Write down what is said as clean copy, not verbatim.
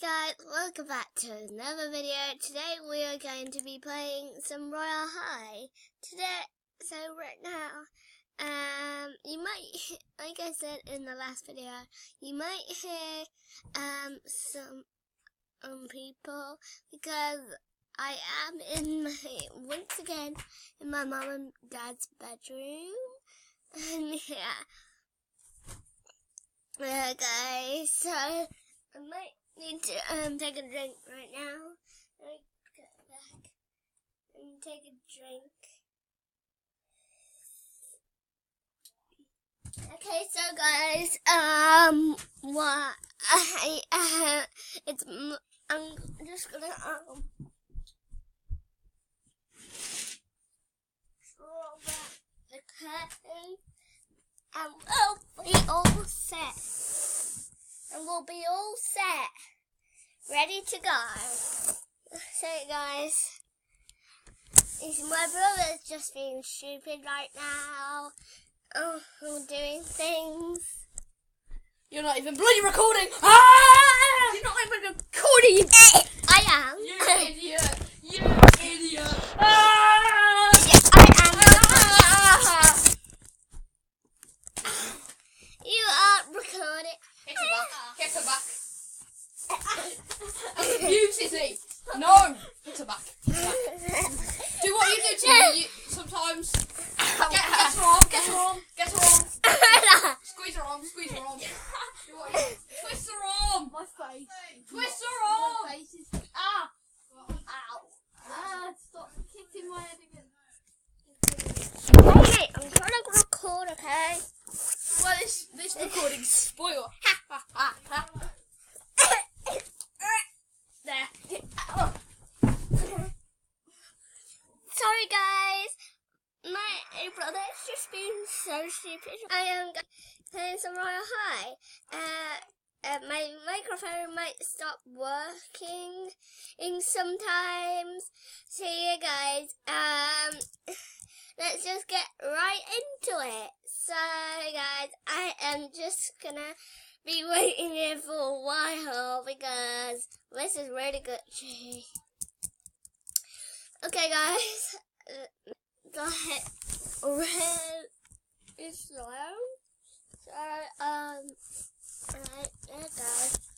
guys, welcome back to another video. Today we are going to be playing some Royale High. Right now, you might, like I said in the last video, you might hear some people because I am once again in my mom and dad's bedroom, and yeah, guys. So I might need to take a drink right now. Let me go back and take a drink. Okay, so guys, I'm just gonna draw back the curtain, and we'll be all set. And we'll be all set, ready to go. So guys, my brother's just being stupid right now. Oh, I'm doing things. You're not even bloody recording! Ah! You're not even recording! I am. You idiot! You idiot! Ah! Yes, I am. Ah! You are recording. Hit her back. I'm confused, Izzy. No! Hit her back. Do what you do to me. You sometimes. Get her arm. Get her arm. Get her arm. Squeeze her arm. Squeeze her arm. Do what you twist her arm. My face. Twist her arm. My face is. Ah! Ow! Ah! Stop kicking my head again. Hey, I'm trying to record, okay? Well, this recording's spoiled. Ha ha ha ha. There. Sorry, guys. My brother's just being so stupid. I am playing some Royale High. My microphone might stop working sometimes. So yeah, guys. Let's just get right into it. So guys, I am just gonna be waiting here for a while because this is really good. Okay, guys. The red is low. So alright, there it goes.